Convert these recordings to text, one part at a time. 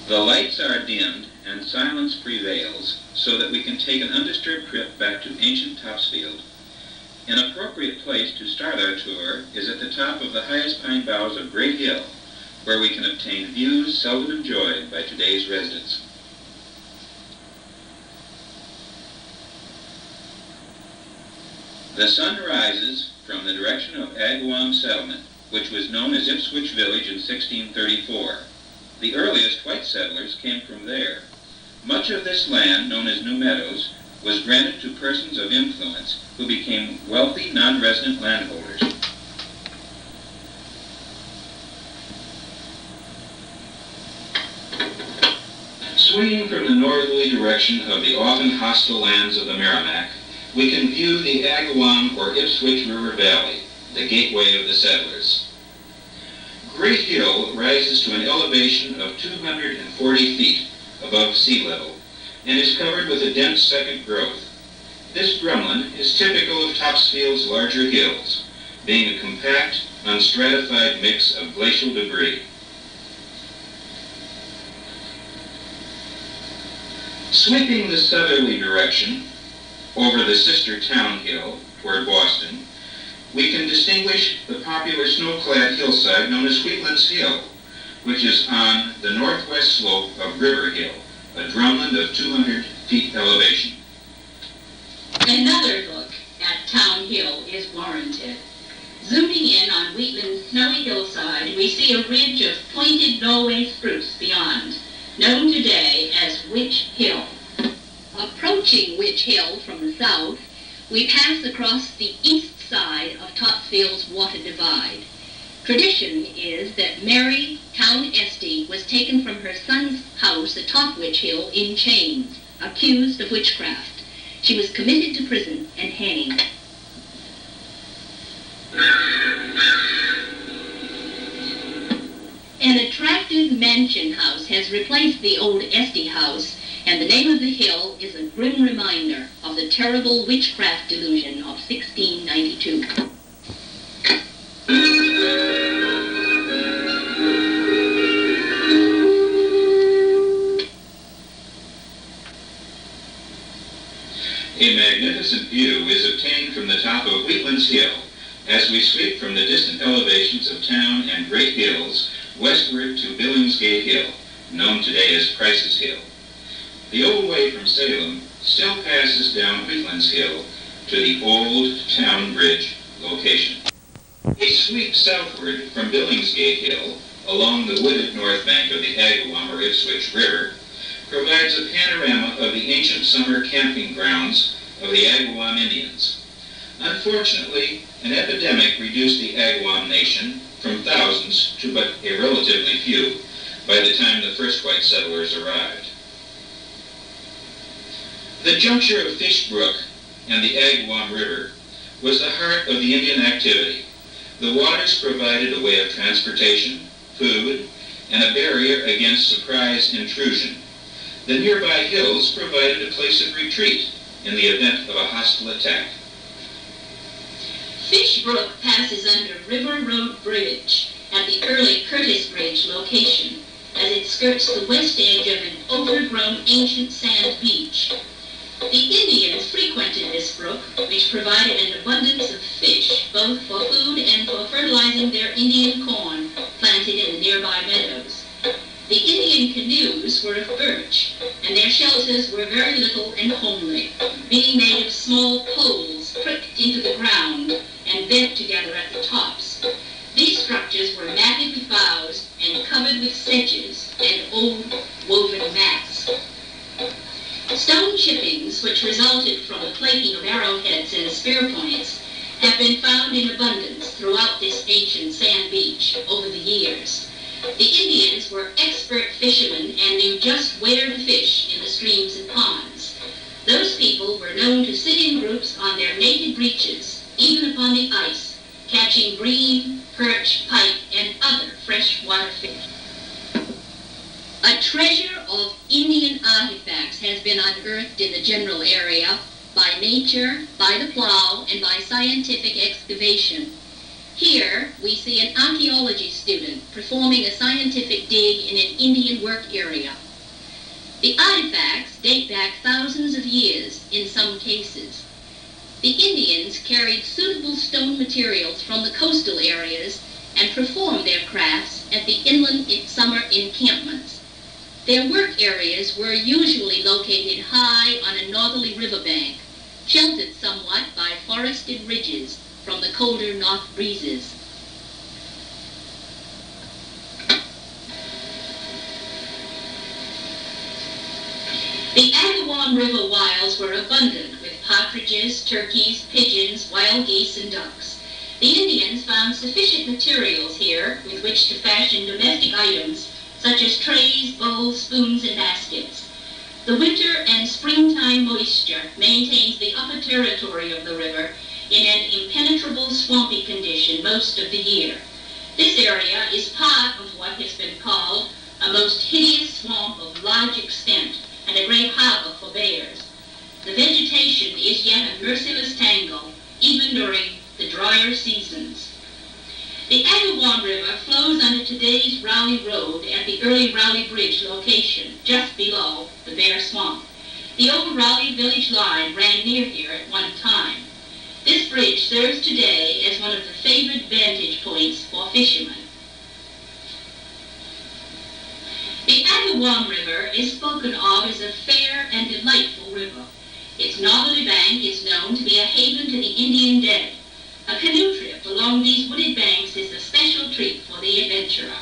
The lights are dimmed and silence prevails so that we can take an undisturbed trip back to ancient Topsfield. An appropriate place to start our tour is at the top of the highest pine boughs of Great Hill, where we can obtain views seldom enjoyed by today's residents. The sun rises from the direction of Agawam settlement, which was known as Ipswich Village in 1634. The earliest white settlers came from there. Much of this land, known as New Meadows, was granted to persons of influence who became wealthy non-resident landholders. Swinging from the northerly direction of the often hostile lands of the Merrimack, we can view the Agawam or Ipswich River Valley, the gateway of the settlers. Great Hill rises to an elevation of 240 feet above sea level and is covered with a dense second growth. This drumlin is typical of Topsfield's larger hills, being a compact, unstratified mix of glacial debris. Sweeping the southerly direction over the sister town hill toward Boston, we can distinguish the popular snow-clad hillside known as Wheatland's Hill, which is on the northwest slope of River Hill, a drumlin of 200 feet elevation. Another look at Town Hill is warranted. Zooming in on Wheatland's snowy hillside, we see a ridge of pointed Norway spruce beyond, known today as Witch Hill. Approaching Witch Hill from the south, we pass across the east side of Topsfield's water divide. Tradition is that Mary Town Esty was taken from her son's house atop Witch Hill in chains, accused of witchcraft. She was committed to prison and hanged. An attractive mansion house has replaced the old Esty house, and the name of the hill is a grim reminder of the terrible witchcraft delusion of 1692. A magnificent view is obtained from the top of Wheatland's Hill as we sweep from the distant elevations of town and great hills westward to Billingsgate Hill, known today as Price's Hill. The old way from Salem still passes down Wheatland's Hill to the old town bridge location. A sweep southward from Billingsgate Hill along the wooded north bank of the Agawam or Ipswich River provides a panorama of the ancient summer camping grounds of the Agawam Indians. Unfortunately, an epidemic reduced the Agawam nation from thousands to but a relatively few by the time the first white settlers arrived. The juncture of Fish Brook and the Agawam River was the heart of the Indian activity. The waters provided a way of transportation, food, and a barrier against surprise intrusion. The nearby hills provided a place of retreat in the event of a hostile attack. Fish Brook passes under River Road Bridge at the early Curtis Bridge location as it skirts the west edge of an overgrown ancient sand beach. The Indians frequented this brook, which provided an abundance of fish, both for food and for fertilizing their Indian corn planted in the nearby meadows. The Indian canoes were of birch, and their shelters were very little and homely, being made of small poles pricked into the ground and bent together at the tops. These structures were matted with boughs and covered with sedges and old woven mats. Stone chippings, which resulted from the plating of arrowheads and spear points, have been found in abundance throughout this ancient sand beach over the years. The Indians were expert fishermen and knew just where to fish in the streams and ponds. Those people were known to sit in groups on their native beaches, even upon the ice, catching bream, perch, pike, and other freshwater fish. A treasure of Indian artifacts has been unearthed in the general area by nature, by the plow, and by scientific excavation. Here, we see an archaeology student performing a scientific dig in an Indian work area. The artifacts date back thousands of years in some cases. The Indians carried suitable stone materials from the coastal areas and performed their crafts at the inland summer encampments. Their work areas were usually located high on a northerly riverbank, sheltered somewhat by forested ridges from the colder north breezes. The Agawam River wilds were abundant with partridges, turkeys, pigeons, wild geese, and ducks. The Indians found sufficient materials here with which to fashion domestic items such as trays, bowls, spoons, and baskets. The winter and springtime moisture maintains the upper territory of the river in an impenetrable swampy condition most of the year. This area is part of what has been called a most hideous swamp of large extent and a great harbor for bears. The vegetation is yet a merciless tangle, even during the drier seasons. The Agawam River flows under today's Rowley Road at the early Rowley Bridge location, just below the Bear Swamp. The old Rowley village line ran near here at one time. This bridge serves today as one of the favored vantage points for fishermen. The Agawam River is spoken of as a fair and delightful river. Its northerly bank is known to be a haven to the Indian dead. A canoe trip along these wooded banks is a special treat for the adventurer.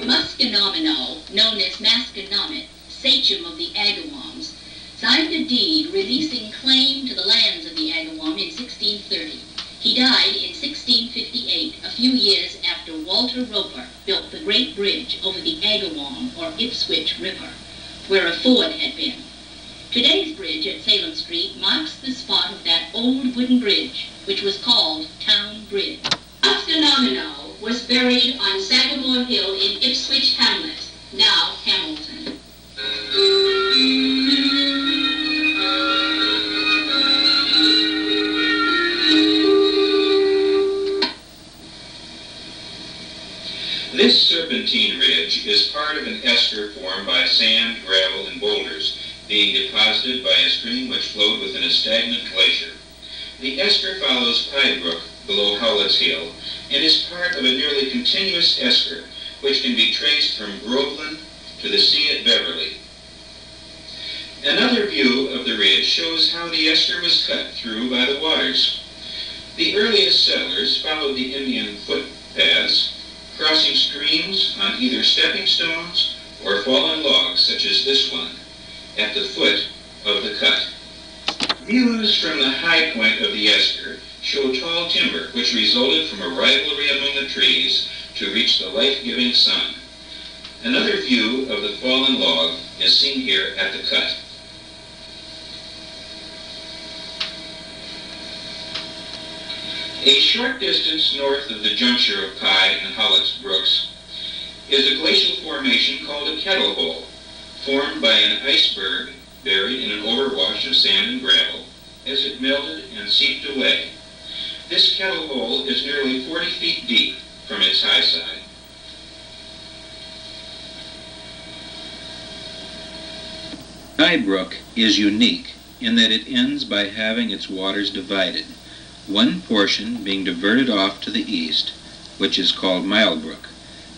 Musconomino, known as Masconomet, sachem of the Agawams, signed a deed releasing claim to the lands of the Agawam in 1630. He died in 1658, a few years after Walter Roper built the great bridge over the Agawam, or Ipswich River, where a ford had been. Today's bridge at Salem Street marks the spot of that old wooden bridge, which was called Town Bridge. Musconomino was buried on Sagamore Hill in Ipswich Hamlet, now Hamilton. This serpentine ridge is part of an esker formed by sand, gravel, and boulders being deposited by a stream which flowed within a stagnant glacier. The esker follows Pye Brook below Howlett's Hill and is part of a nearly continuous esker which can be traced from Groveland to the sea at Beverly. Another view of the ridge shows how the esker was cut through by the waters. The earliest settlers followed the Indian footpaths, crossing streams on either stepping stones or fallen logs such as this one at the foot of the cut. Views from the high point of the esker show tall timber which resulted from a rivalry among the trees to reach the life-giving sun. Another view of the fallen log is seen here at the cut. A short distance north of the juncture of Pye and Howlett's Brooks is a glacial formation called a kettle hole, formed by an iceberg buried in an overwash of sand and gravel as it melted and seeped away. This kettle hole is nearly 40 feet deep from its high side. Pye Brook is unique in that it ends by having its waters divided, one portion being diverted off to the east, which is called Mile Brook,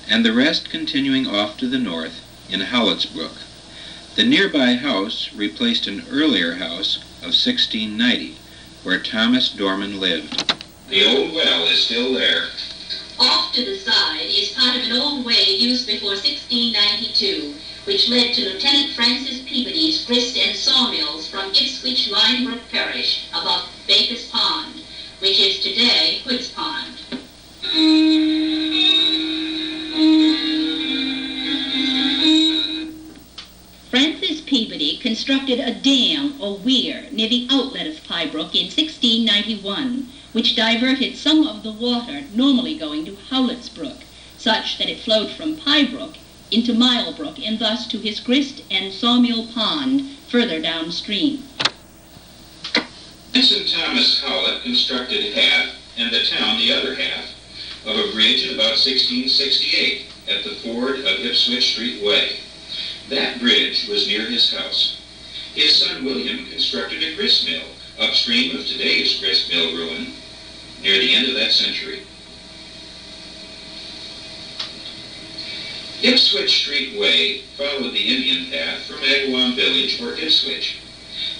and the rest continuing off to the north in Howlett's Brook. The nearby house replaced an earlier house of 1690, where Thomas Dorman lived. The old well is still there. Off to the side is part of an old way used before 1692, which led to Lieutenant Francis Peabody's grist and sawmills from Ipswich Linebrook Parish above Baker's Pond, which is today Hood's Pond. Francis Peabody constructed a dam or weir near the outlet of Pye Brook in 1691, which diverted some of the water normally going to Howlett's Brook, such that it flowed from Pye Brook into Milebrook and thus to his grist and sawmill pond further downstream. Vincent Thomas Howlett constructed half, and the town the other half, of a bridge in about 1668 at the ford of Ipswich Street Way. That bridge was near his house. His son William constructed a grist mill upstream of today's grist mill ruin near the end of that century. Ipswich Street Way followed the Indian path from Agawam Village or Ipswich.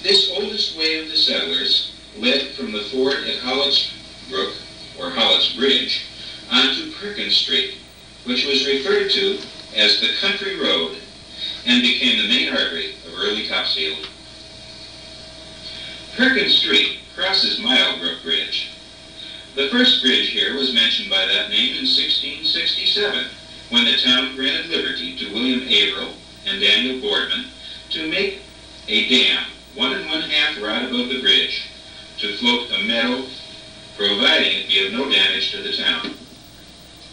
This oldest way of the settlers led from the ford at Howlett's Brook, or Howlett's Bridge, onto Perkins Street, which was referred to as the Country Road and became the main artery of early Topsfield. Perkins Street crosses Milebrook Bridge. The first bridge here was mentioned by that name in 1667, when the town granted liberty to William Averill and Daniel Boardman to make a dam 1 1/2 rod above the bridge to float a meadow, providing it be of no damage to the town.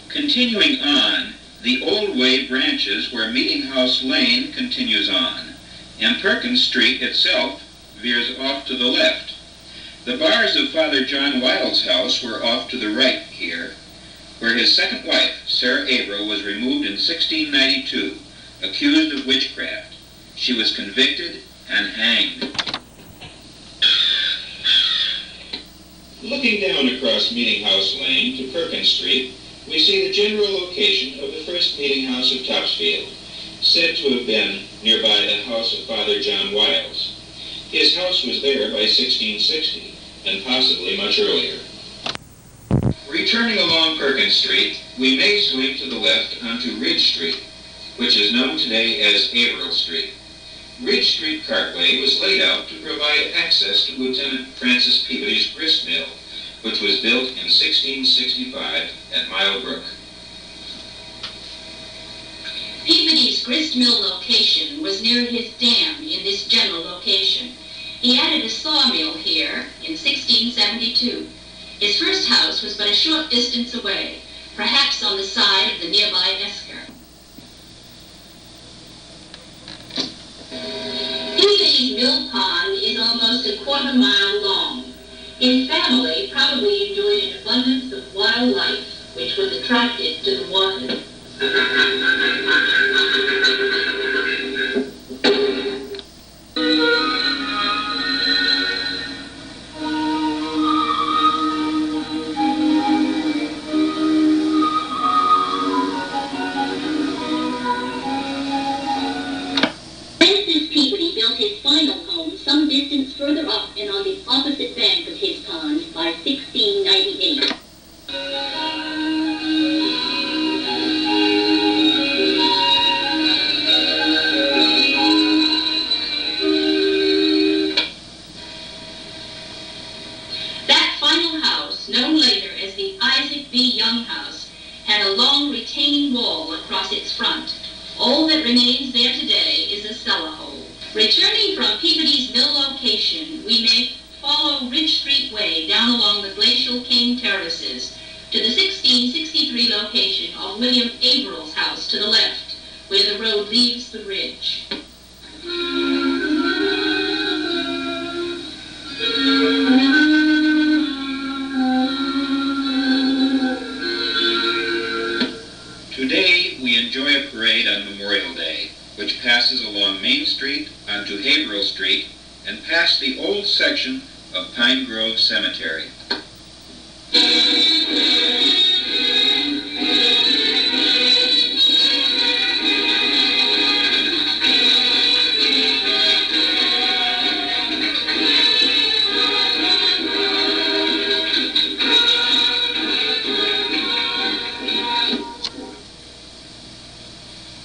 Continuing on, the Old Way branches where Meeting House Lane continues on, and Perkins Street itself veers off to the left. The bars of Father John Wilde's house were off to the right here, where his second wife, Sarah Averill, was removed in 1692, accused of witchcraft. She was convicted and hanged. Looking down across Meeting House Lane to Perkins Street, we see the general location of the first meeting house of Topsfield, said to have been nearby the house of Father John Wiles. His house was there by 1660, and possibly much earlier. Returning along Perkins Street, we may swing to the left onto Ridge Street, which is known today as Averill Street. Ridge Street Cartway was laid out to provide access to Lieutenant Francis Peabody's grist mill, which was built in 1665 at Milebrook. Peabody's grist mill location was near his dam in this general location. He added a sawmill here in 1672. His first house was but a short distance away, perhaps on the side of the nearby esker. Peabody's mill pond is almost a quarter-mile long. His family probably enjoyed an abundance of wildlife, which was attracted to the water. Some distance further up and on the opposite bank of his pond by 1698. That final house, known later as the Isaac B. Young House, had a long retaining wall across its front. All that remains there today is a cellar hole. Returning from Peabody's mill location, we may follow Ridge Street Way down along the glacial cane terraces to the 1663 location of William Averill's house to the left, where the road leaves the ridge. Today, we enjoy a parade on Memorial Day, which passes along Main Street onto Averill Street and past the old section of Pine Grove Cemetery.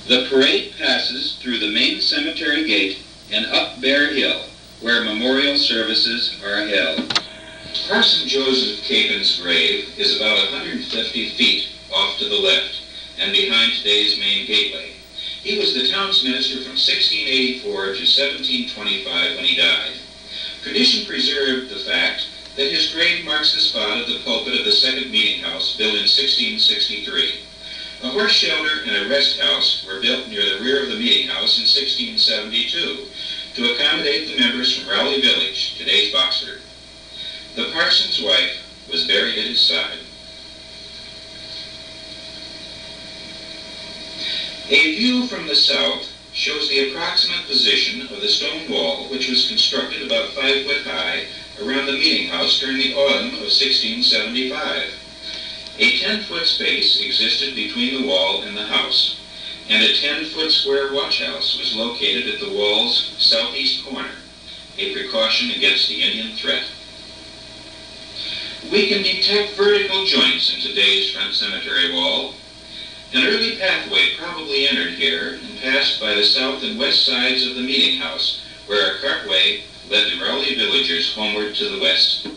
The parade passes through the main cemetery gate and up Bear Hill, where memorial services are held. Parson Joseph Capin's grave is about 150 feet off to the left and behind today's main gateway. He was the town's minister from 1684 to 1725 when he died. Tradition preserved the fact that his grave marks the spot at the pulpit of the second meeting house built in 1663. A horse shelter and a rest house were built near the rear of the meeting house in 1672 to accommodate the members from Rowley Village, today's Boxford. The parson's wife was buried at his side. A view from the south shows the approximate position of the stone wall, which was constructed about 5 foot high around the meeting house during the autumn of 1675. A 10-foot space existed between the wall and the house, and a 10-foot square watchhouse was located at the wall's southeast corner, a precaution against the Indian threat. We can detect vertical joints in today's front cemetery wall. An early pathway probably entered here and passed by the south and west sides of the meeting house, where a cartway led the Rowley villagers homeward to the west.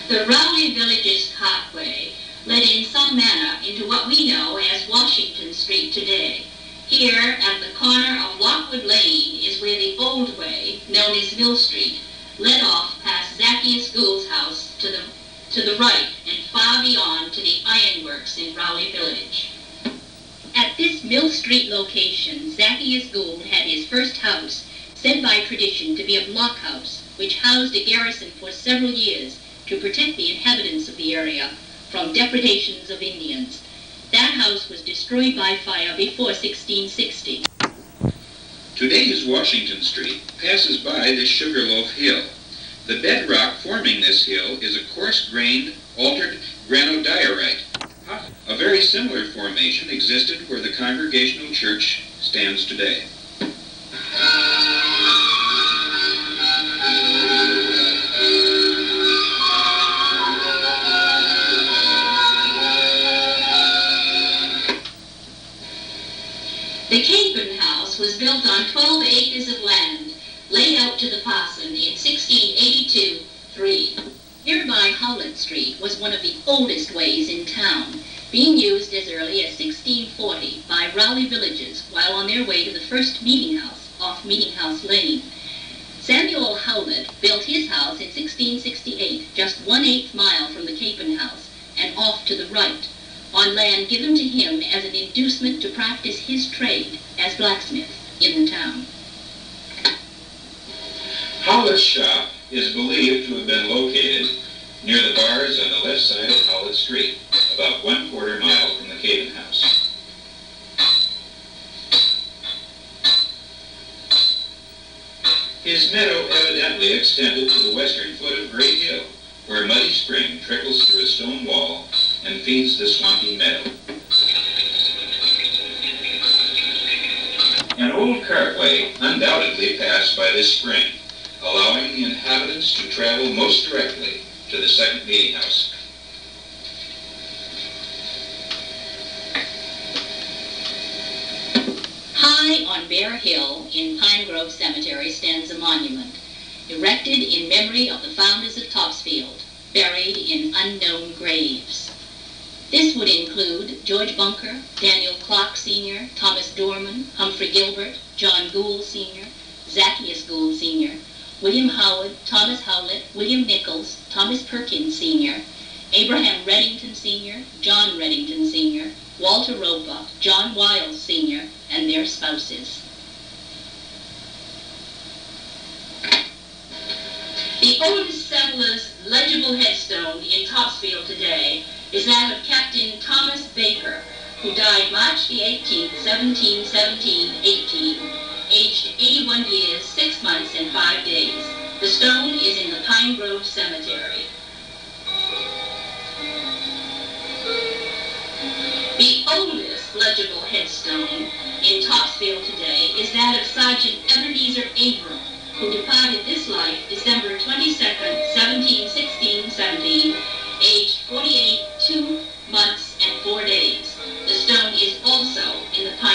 The Rowley Village's cartway led in some manner into what we know as Washington Street today. Here, at the corner of Lockwood Lane, is where the old way, known as Mill Street, led off past Zacchaeus Gould's house to the right and far beyond to the ironworks in Rowley Village. At this Mill Street location, Zacchaeus Gould had his first house, said by tradition to be a blockhouse, which housed a garrison for several years to protect the inhabitants of the area from depredations of Indians. That house was destroyed by fire before 1660. Today's Washington Street passes by this Sugarloaf Hill. The bedrock forming this hill is a coarse-grained, altered granodiorite. A very similar formation existed where the Congregational Church stands today. The Capon House was built on 12 acres of land, laid out to the parson in 1682-3. Nearby Howlett Street was one of the oldest ways in town, being used as early as 1640 by Rowley villagers while on their way to the first meeting house off Meeting House Lane. Samuel Howlett built his house in 1668, just 1/8 mile from the Capon House and off to the right, on land given to him as an inducement to practice his trade as blacksmith in the town. Howlett's shop is believed to have been located near the bars on the left side of Howlett Street, about 1/4 mile from the Capon House. His meadow evidently extended to the western foot of Great Hill, where a muddy spring trickles through a stone wall and feeds the swampy meadow. An old cartway undoubtedly passed by this spring, allowing the inhabitants to travel most directly to the second meeting house. High on Bear Hill in Pine Grove Cemetery stands a monument, erected in memory of the founders of Topsfield, buried in unknown graves. This would include George Bunker, Daniel Clark Sr., Thomas Dorman, Humphrey Gilbert, John Gould Sr., Zacchaeus Gould Sr., William Howard, Thomas Howlett, William Nichols, Thomas Perkins Sr., Abraham Reddington Sr., John Reddington Sr., Walter Roebuck, John Wiles Sr., and their spouses. The oldest settler's legible headstone in Topsfield today is that of Captain Thomas Baker, who died March the 18th, 1718, aged 81 years, 6 months, and 5 days. The stone is in the Pine Grove Cemetery. The oldest legible headstone in Topsfield today is that of Sergeant Ebenezer Abram, who departed this life December 22nd, 1717, aged 48, 2 months, and 4 days. The stone is also in the Pine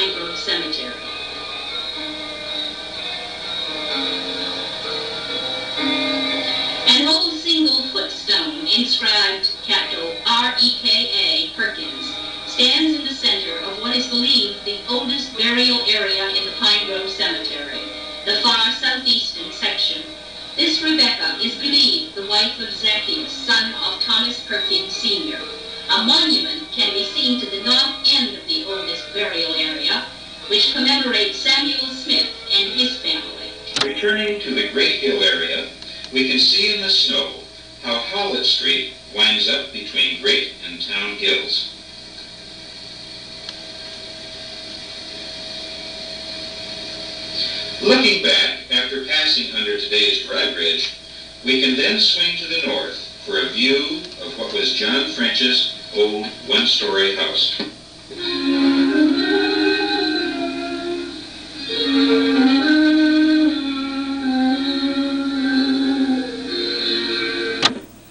inscribed capital R-E-K-A, Perkins, stands in the center of what is believed the oldest burial area in the Pine Grove Cemetery, the far southeastern section. This Rebecca is believed the wife of Zacchaeus, son of Thomas Perkins Sr. A monument can be seen to the north end of the oldest burial area, which commemorates Samuel Smith and his family. Returning to the Great Hill area, we can see in the snow how Howlett Street winds up between Great and Town Hills. Looking back, after passing under today's drawbridge, we can then swing to the north for a view of what was John French's old one-story house.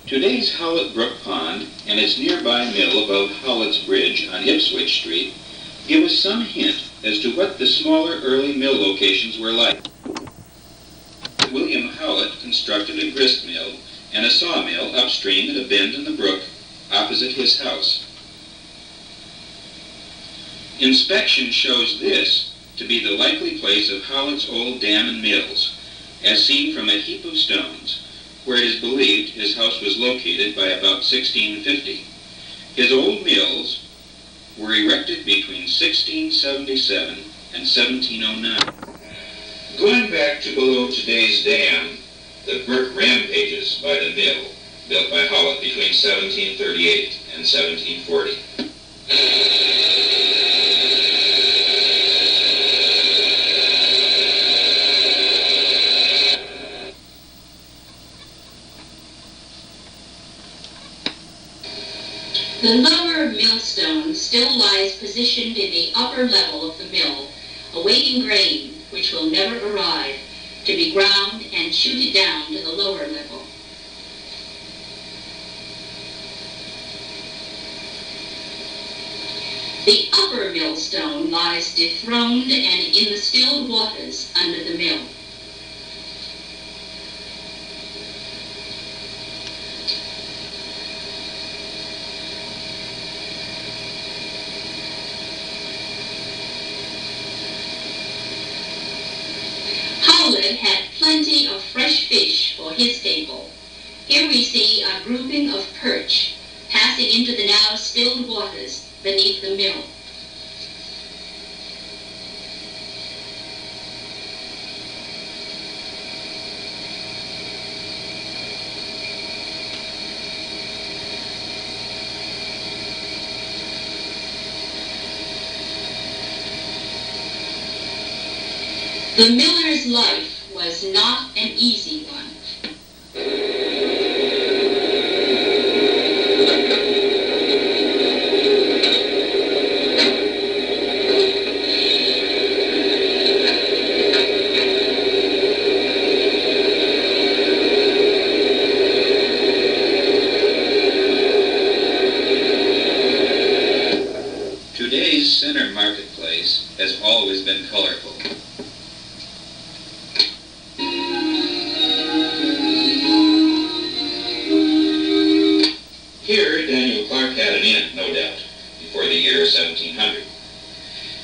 Today's Howlett Brook Pond and its nearby mill above Howlett's Bridge on Ipswich Street give us some hint as to what the smaller early mill locations were like. William Howlett constructed a grist mill and a sawmill upstream at a bend in the brook opposite his house. Inspection shows this to be the likely place of Howlett's old dam and mills, as seen from a heap of stones, where it is believed his house was located by about 1650. His old mills were erected between 1677 and 1709. Going back to below today's dam, the Brook Rampages by the mill, built by Howlett between 1738 and 1740. The lower millstone still lies positioned in the upper level of the mill, awaiting grain, which will never arrive, to be ground and shooted down to the lower level. The upper millstone lies dethroned and in the still waters under the mill. Howlett had plenty of fresh fish for his table. Here we see a grouping of perch passing into the now stilled waters beneath the mill. The miller's life was not an easy one. Today's center marketplace has always been colorful. Here, Daniel Clark had an inn, no doubt, before the year 1700.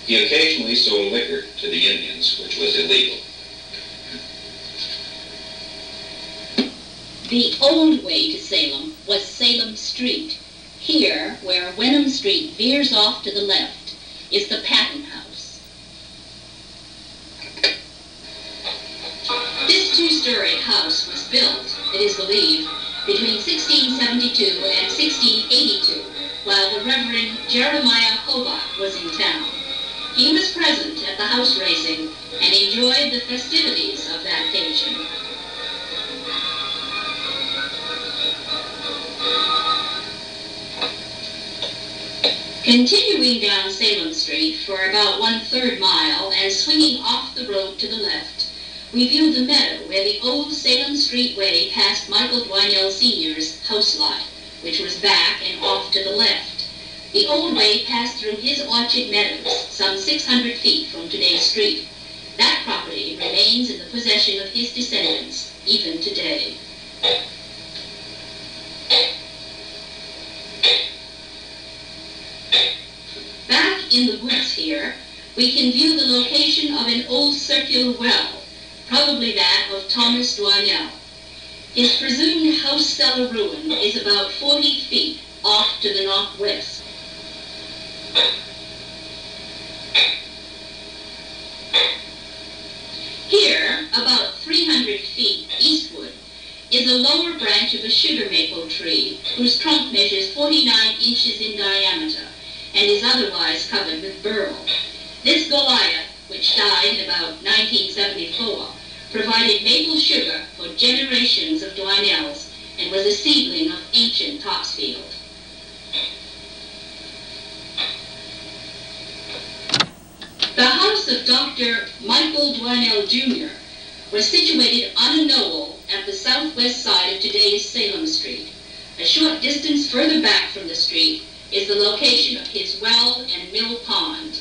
He occasionally sold liquor to the Indians, which was illegal. The old way to Salem was Salem Street. Here, where Wenham Street veers off to the left, is the Patton House. This two-story house was built, it is believed, between 1672 and 1682, while the Reverend Jeremiah Hobart was in town. He was present at the house raising and enjoyed the festivities of that occasion. Continuing down Salem Street for about 1/3 mile and swinging off the road to the left, we view the meadow where the old Salem Street Way passed Michael Dwinell Sr.'s house lot, which was back and off to the left. The old way passed through his orchard meadows, some 600 feet from today's street. That property remains in the possession of his descendants, even today. in the woods here, we can view the location of an old circular well, probably that of Thomas Dwarnell. His presumed house-cellar ruin is about 40 feet off to the northwest. Here, about 300 feet eastward, is a lower branch of a sugar maple tree whose trunk measures 49 inches in diameter and is otherwise covered with burl. This Goliath, which died in about 1974, provided maple sugar for generations of Dwarnells and was a seedling of ancient Topsfield. The house of Dr. Michael Dwarnell Jr. was situated on a knoll at the southwest side of today's Salem Street. A short distance further back from the street is the location of his well and mill pond.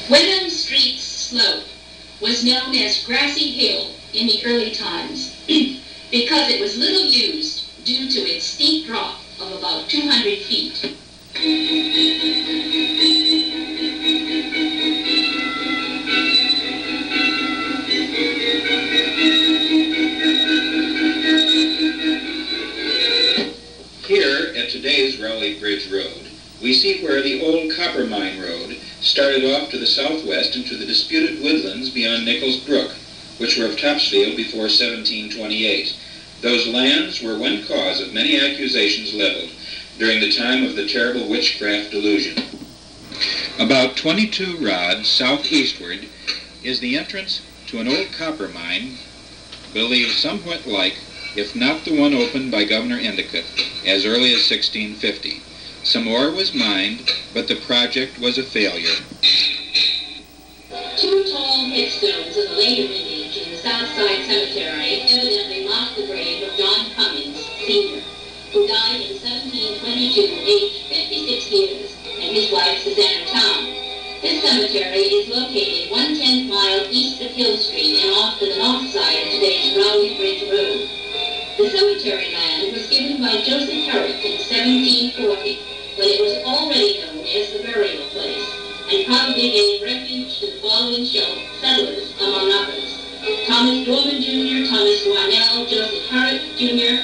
Wenham Street's slope was known as Grassy Hill in the early times because it was little used due to its steep drop of about 200 feet. Here at today's Rowley Bridge Road, we see where the old copper mine road started off to the southwest into the disputed woodlands beyond Nichols Brook, which were of Topsfield before 1728. Those lands were one cause of many accusations leveled during the time of the terrible witchcraft delusion. About 22 rods southeastward is the entrance to an old copper mine, believed somewhat like, if not the one opened by Governor Endicott as early as 1650. Some ore was mined, but the project was a failure. Two tall headstones of the later vintage in the Southside Cemetery evidently mark the grave of John Cummings, Sr., who died in 1722, aged 56 years, and his wife Susanna Town. This cemetery is located 1/10 mile east of Hill Street and off to the north side of today's Rowley Bridge Road. The cemetery land was given by Joseph Herrick in 1740, when it was already known as the burial place, and probably gave refuge to the following settlers, among others: Thomas Dorman Jr., Thomas Dwarnell, Joseph Herrick Jr.,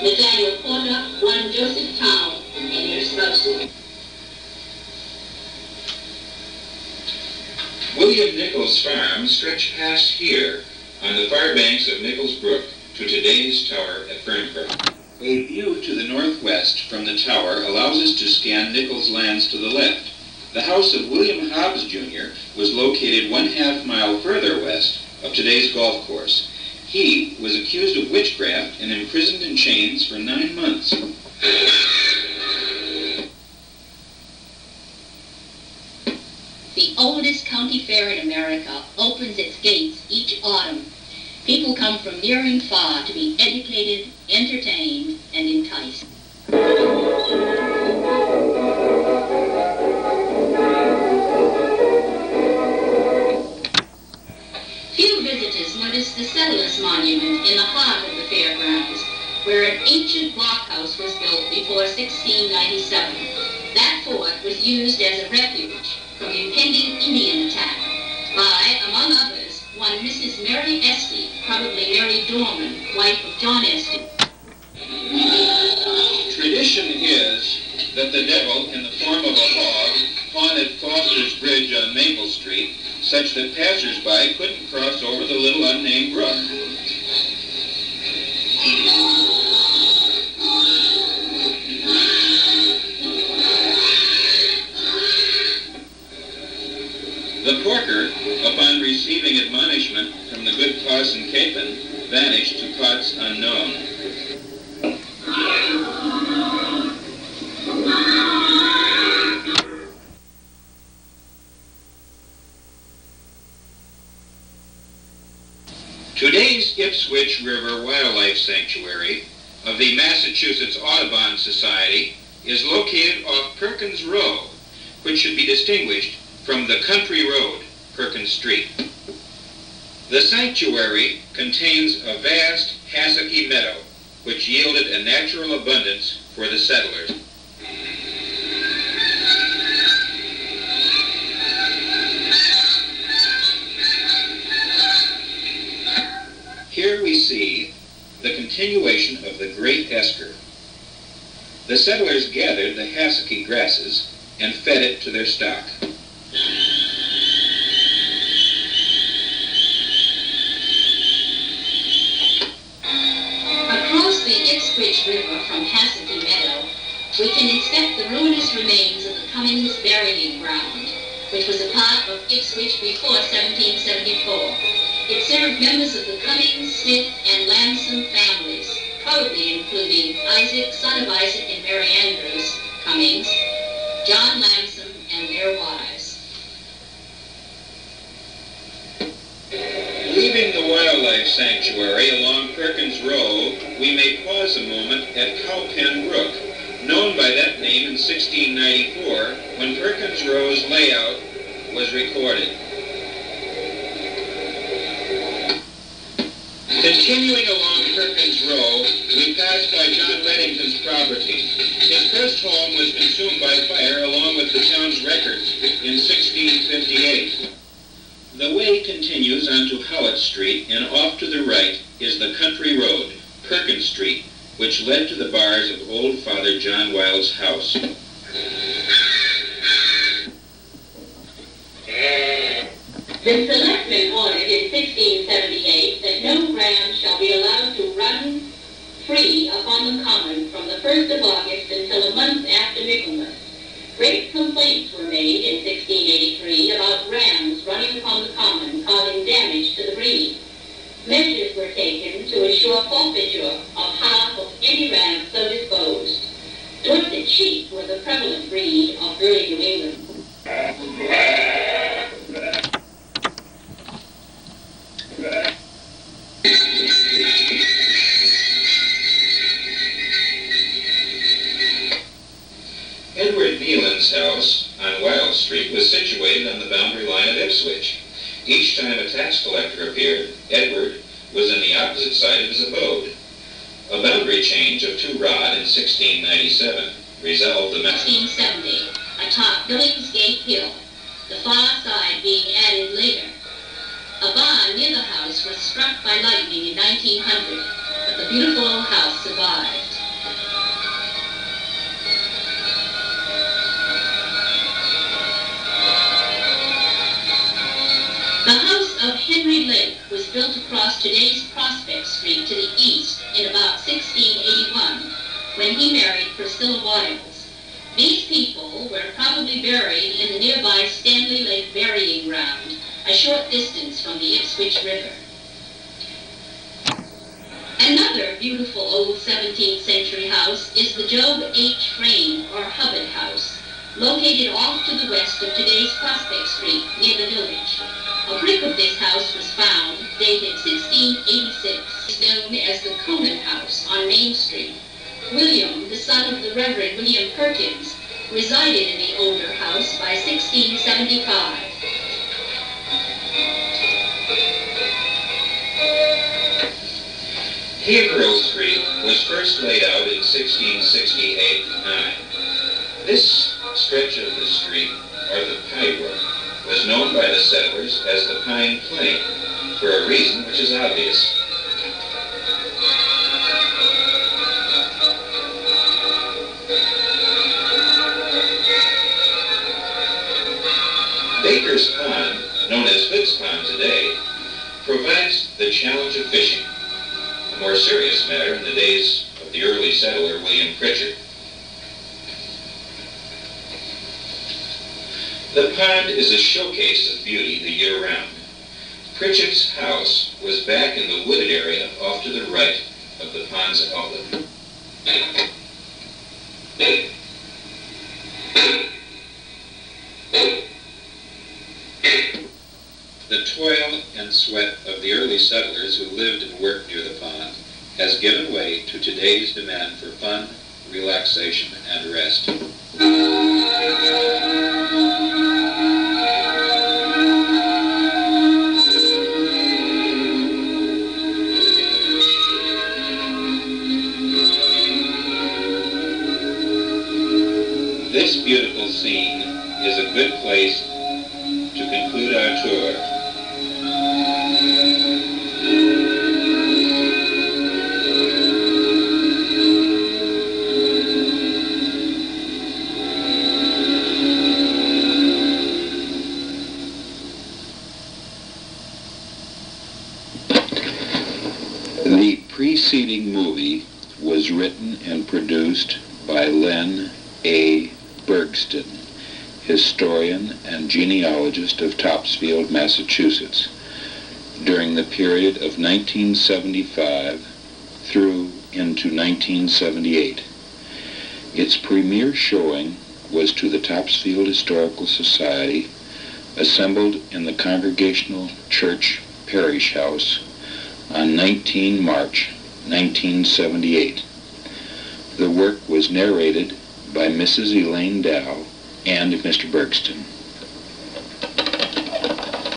Nathaniel Porter, one Joseph Town, and their spouses. William Nichols' farm stretched past here on the far banks of Nichols Brook to today's tower at Ferncroft. A view to the northwest from the tower allows us to scan Nichols' lands to the left. The house of William Hobbs Jr. was located 1/2 mile further west of today's golf course. He was accused of witchcraft and imprisoned in chains for 9 months. The oldest county fair in America opens its gates each autumn. People come from near and far to be educated, entertained, and enticed. Few visitors notice the Settlers Monument in the heart of the fairgrounds, where an ancient blockhouse was built before 1697. That fort was used as a refuge from impending Indian attack by, among others, one Mrs. Mary Esty, probably Mary Dorman, wife of John Esty. Tradition is that the devil, in the form of a hog, haunted Foster's Bridge on Maple Street, such that passers-by couldn't cross over the little unnamed brook. The porker, upon receiving admonishment from the good Parson Capon, vanished to parts unknown. Today's Ipswich River Wildlife Sanctuary of the Massachusetts Audubon Society is located off Perkins Road, which should be distinguished from the country road Perkins Street. The sanctuary contains a vast hassocky meadow, which yielded a natural abundance for the settlers. Here we see the continuation of the great esker. The settlers gathered the hassocky grasses and fed it to their stock. Across the Ipswich River from Hassocky Meadow, we can inspect the ruinous remains of the Cummings burying ground, which was a part of Ipswich before 1774. It served members of the Cummings, Smith, and Lamson families, probably including Isaac, son of Isaac and Mary Andrews Cummings, John Lamson, and their wives. Leaving the wildlife sanctuary along Perkins Row, we may pause a moment at Cowpen Brook, known by that name in 1694 when Perkins Row's layout was recorded. Continuing along Perkins Row, we pass by John Reddington's property. His first home was consumed by fire along with the town's records in 1658. The way continues onto Howett Street, and off to the right is the country road, Perkins Street, which led to the bars of old Father John Wilde's house. The selectmen ordered in 1678 that no ram shall be allowed to run free upon the common from the 1st of August until a month after Michaelmas. Great complaints were made in 1683 about rams running upon the common, causing damage to the breed. Measures were taken to assure forfeiture of half of any ram so disposed. Dorset sheep were the prevalent breed of early New England. Edward Nealon's house on Wild Street was situated on the boundary line of Ipswich. Each time a tax collector appeared, Edward was on the opposite side of his abode. A boundary change of 2 rod in 1697 resolved the matter. 1670, atop Billingsgate Hill, the far side being added later. A barn near the house was struck by lightning in 1900, but the beautiful old house survived. The house of Henry Lake was built across today's Prospect Street to the east in about 1681, when he married Priscilla Wiles. These people were probably buried in the nearby Stanley Lake burying ground, a short distance from the Ipswich River. Another beautiful old 17th century house is the Job H. Frame or Hubbard House, located off to the west of today's Prospect Street near the village. A brick of this house was found, dated 1686, known as the Conan House on Main Street. William, the son of the Reverend William Perkins, resided in the older house by 1675. Haverhill Street was first laid out in 1668-9. This stretch of the street, or the Pie Brook, was known by the settlers as the Pine Plain, for a reason which is obvious. Baker's Pond, known as Hood's Pond today, provides the challenge of fishing, a more serious matter in the days of the early settler William Pritchard. The pond is a showcase of beauty the year round. Pritchard's house was back in the wooded area off to the right of the pond's outlet. The toil and sweat of the early settlers who lived and worked near the pond has given way to today's demand for fun, relaxation, and rest. This beautiful scene is a good place to conclude our tour. The preceding movie was written and produced by Len A. Bergsten, historian and genealogist of Topsfield, Massachusetts, during the period of 1975 through into 1978. Its premiere showing was to the Topsfield Historical Society, assembled in the Congregational Church Parish House on 19 March 1978. The work was narrated by Mrs. Elaine Dow and Mr. Bergsten.